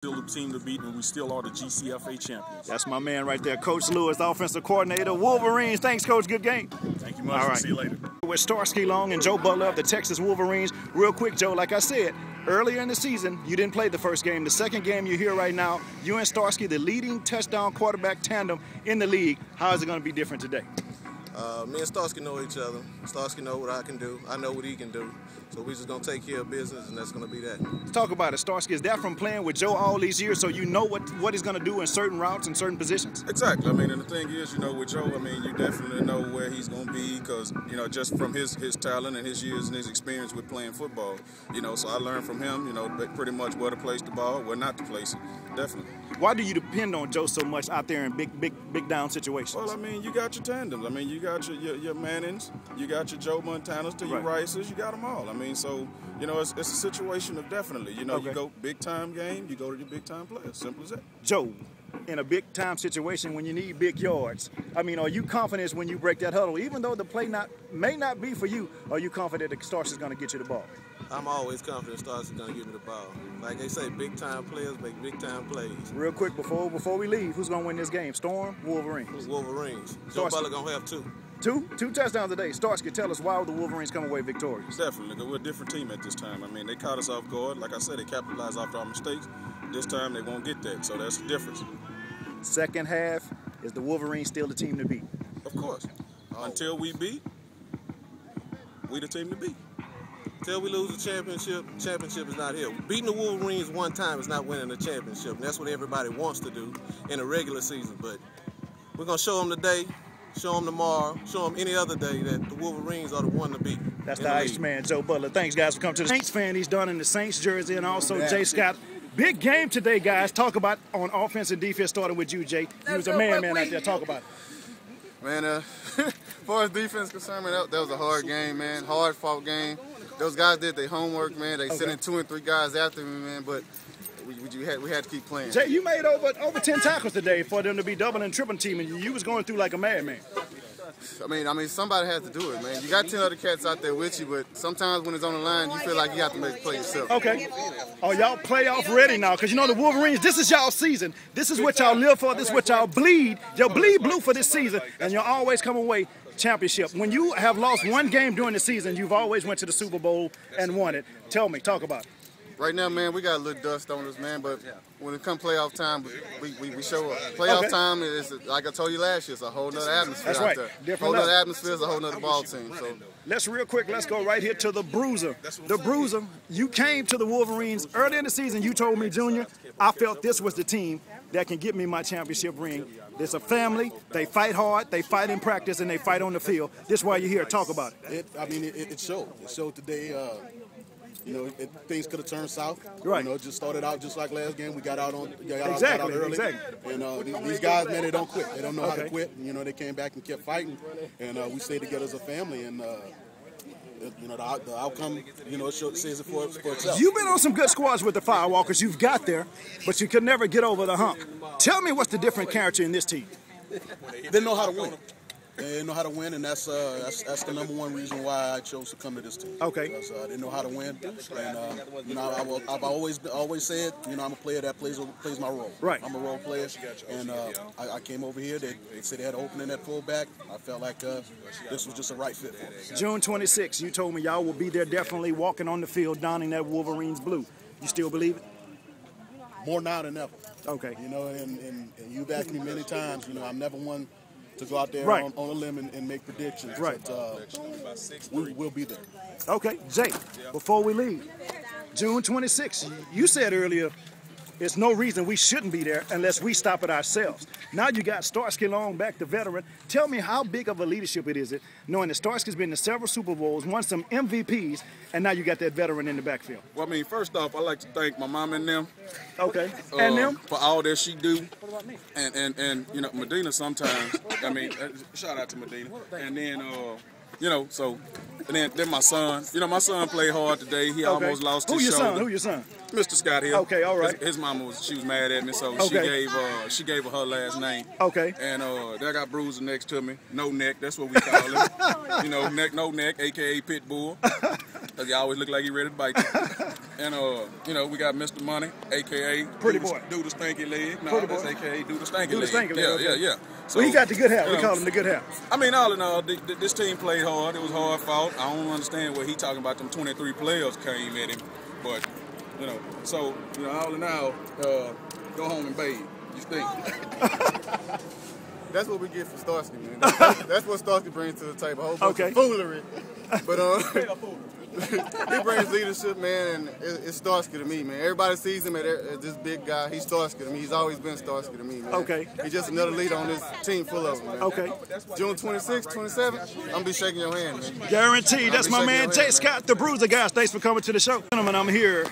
Still the team to beat, and we still are the Gcfa champions. That's my man right there, Coach Lewis, the offensive coordinator, Wolverines. Thanks, Coach. Good game. Thank you much. All right. See you later. With Starsky Long and Joe Butler of the Texas Wolverines. Real quick, Joe, like I said, earlier in the season, you didn't play the first game. The second game you're here right now, you and Starsky, the leading touchdown quarterback tandem in the league. How is it going to be different today? Me and Starsky know each other. Starsky know what I can do. I know what he can do. So we just going to take care of business, and that's going to be that. Let's talk about it. Starsky, is that from playing with Joe all these years, so you know what he's going to do in certain routes and certain positions? Exactly. I mean, and the thing is, with Joe, I mean, you definitely know where he's going to be because, just from his talent and his years and his experience with playing football, so I learned from him, pretty much where to place the ball, where not to place it. Definitely. Why do you depend on Joe so much out there in big down situations? Well, I mean, you got your tandems. I mean, you got your Mannings, you got your Joe Montanas to your Rices, you got them all. I mean, so, it's a situation of definitely, you go big-time game, you go to the big-time players. Simple as that. Joe, in a big-time situation when you need big yards, I mean, are you confident when you break that huddle, even though the play may not be for you, are you confident that Starsky's going to get you the ball? I'm always confident Starsky's going to give me the ball. Like they say, big-time players make big-time plays. Real quick, before we leave, who's going to win this game, Storm, Wolverines? Wolverines. Joe Butler going to have two. Two touchdowns today. Starsky, tell us why the Wolverines come away victorious. Definitely, because we're a different team at this time. I mean, they caught us off guard. Like I said, they capitalized after our mistakes. This time, they won't get that, so that's the difference. Second half, is the Wolverines still the team to beat? Of course. Until we beat, we the team to beat. Until we lose the championship is not here. Beating the Wolverines one time is not winning the championship, and that's what everybody wants to do in a regular season. But we're going to show them today, show them tomorrow, show them any other day that the Wolverines are the one to beat. That's the Iceman, Joe Butler. Thanks, guys, for coming to the Saints fan. He's done in the Saints jersey, and also Jay Scott. Big game today, guys. Talk about on offense and defense, starting with you, Jay. You was a man out there. Talk about it. Man, as far as defense is concerned, man, that was a hard game, man. Hard-fought game. Those guys did their homework, man. They sent in 2 and 3 guys after me, man, but we had to keep playing. Jay, you made over 10 tackles today for them to be double and triple teaming you. You was going through like a madman. I mean, somebody has to do it, man. You got 10 other cats out there with you, but sometimes when it's on the line, you feel like you have to make a play yourself. Okay. Oh, y'all playoff ready now, because the Wolverines, this is y'all season. This is what y'all live for. This is what y'all bleed. Y'all bleed blue for this season, and you'll always come away championship. When you have lost one game during the season, you've always went to the Super Bowl and won it. Tell me, talk about it. Right now, man, we got a little dust on us, man, but when it comes playoff time, we show up. Playoff time is, like I told you last year, it's a whole nother atmosphere out there. Different whole nother atmosphere is a whole nother ball team. So let's go right here to the Bruiser. The Bruiser, you came to the Wolverines early in the season. You told me, Junior, I felt this was the team that can get me my championship ring. It's a family. They fight hard. They fight in practice, and they fight on the field. This is why you're here. Talk about it. It showed. It showed today. Things could have turned south. Right. It just started out just like last game. We got out early. Exactly. And these guys, man, they don't quit. They don't know how to quit. They came back and kept fighting. And we stayed together as a family. And the outcome, says it for itself. You've been on some good squads with the Firewalkers. You've got there, but you could never get over the hump. Tell me what's the different character in this team. They know how to win. They know how to win, and that's the number one reason why I chose to come to this team. Okay. Because they know how to win, and I've always said, I'm a player that plays my role. Right. I'm a role player, and I came over here. They said they had an opening at fullback. I felt like this was just a right fit for me. June 26th, you told me y'all will be there definitely walking on the field, donning that Wolverines blue. You still believe it? More now than ever. Okay. And you've asked me many times. I'm never one to go out there on a limb and make predictions. Right. But we'll be there. Okay, Jay, before we leave, June 26th, you said earlier, there's no reason we shouldn't be there unless we stop it ourselves. Now you got Starsky Long back, the veteran. Tell me how big of a leadership it is, knowing that Starsky's been to several Super Bowls, won some MVPs, and now you got that veteran in the backfield. Well, I mean, first off, I'd like to thank my mom and them. Okay, and them? For all that she do. And Medina sometimes, shout out to Medina. And then, and then my son. My son played hard today. He almost lost his shoulder. Who your son? Mr. Scott Hill. Okay, all right. His mama she was mad at me, so she gave her last name. Okay. And I got Bruiser next to me. No neck, that's what we call him. Neck, no neck, aka Pitbull. Because he always look like he ready to bite you. And, you know, we got Mr. Money, a.k.a. Pretty Boy. Do the Stinky Leg. No, Pretty that's Boy. a.k.a. Do the Stinky Do the Leg. Stinky Leg, okay. Yeah. So, Well, he got the good hair. you We know, call him the good hair. I mean, all in all, this team played hard. It was hard fought. I don't understand what he talking about. Them 23 players came at him. But, you know, so, you know, all in all, go home and bathe. You stink. That's what we get for Starsky, man. That's what Starsky brings to the table. A whole bunch Okay. of foolery. But he brings leadership, man, and it's Starsky to me, man. Everybody sees him as this big guy. He's Starsky to me. He's always been Starsky to me, man. Okay. He's just another leader on this team full of them, man. Okay. June 26th, 27th, I'm going to be shaking your hand, man. Guaranteed. That's my man, Jay Scott, the Bruiser. Guys, thanks for coming to the show. Gentlemen, I'm here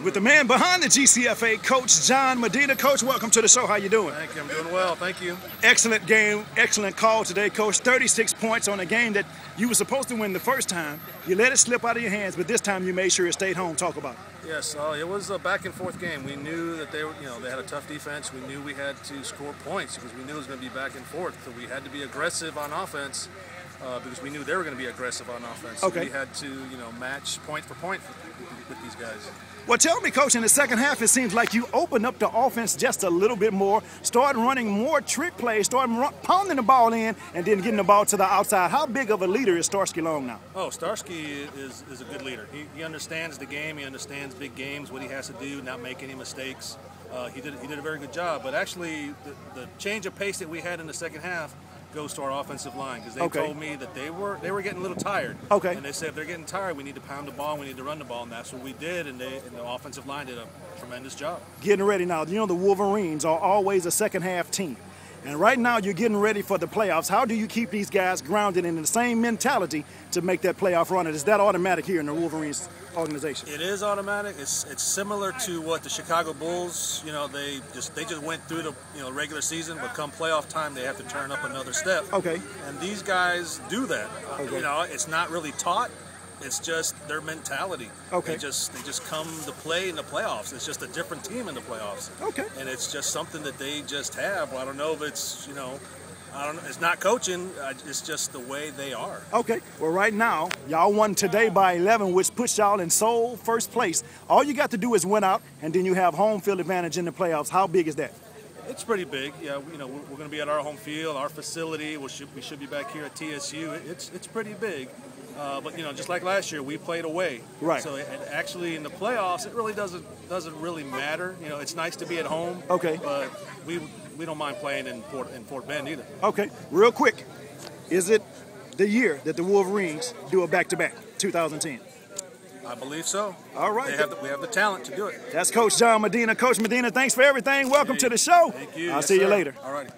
with the man behind the GCFA, Coach John Medina. Coach, welcome to the show. How you doing? Thank you. I'm doing well. Thank you. Excellent game, excellent call today, Coach. 36 points on a game that you were supposed to win the first time. You let it slip out of your hands, but this time you made sure it stayed home. Talk about it. Yes, it was a back and forth game. We knew that they were, they had a tough defense. We knew we had to score points because we knew it was going to be back and forth. So we had to be aggressive on offense because we knew they were going to be aggressive on offense. Okay. So we had to, match point for point with these guys. Well, tell me, Coach, in the second half, it seems like you opened up the offense just a little bit more, started running more trick plays, started pounding the ball in, and then getting the ball to the outside. How big of a leader is Starsky Long now? Oh, Starsky is a good leader. He understands the game. He understands big games, what he has to do, not make any mistakes. He did a very good job. But actually, the change of pace that we had in the second half goes to our offensive line because they told me that they were getting a little tired. Okay. And they said if they're getting tired, we need to pound the ball, we need to run the ball, and that's what we did. And the offensive line did a tremendous job. Getting ready now. You know the Wolverines are always a second half team. And right now you're getting ready for the playoffs. How do you keep these guys grounded in the same mentality to make that playoff run? And is that automatic here in the Wolverines organization? It is automatic. It's similar to what the Chicago Bulls, they just went through the regular season, but come playoff time they have to turn up another step. Okay. And these guys do that. Okay. It's not really taught. It's just their mentality. Okay. They just come to play in the playoffs. It's just a different team in the playoffs. Okay. And it's just something that they just have. I don't know if it's I don't know. It's not coaching. It's just the way they are. Okay. Well, right now, y'all won today by 11, which puts y'all in sole first place. All you got to do is win out, and then you have home field advantage in the playoffs. How big is that? It's pretty big. Yeah, we're going to be at our home field, our facility. We should be back here at TSU. It's pretty big. But just like last year, we played away. Right. So actually, in the playoffs, it really doesn't really matter. It's nice to be at home. Okay. But we don't mind playing in Fort Bend either. Okay. Real quick, is it the year that the Wolverines do a back-to-back, 2010? I believe so. All right. We have the talent to do it. That's Coach John Medina. Coach Medina, thanks for everything. Welcome to the show. Thank you. I'll Yes, see you sir. later. All righty.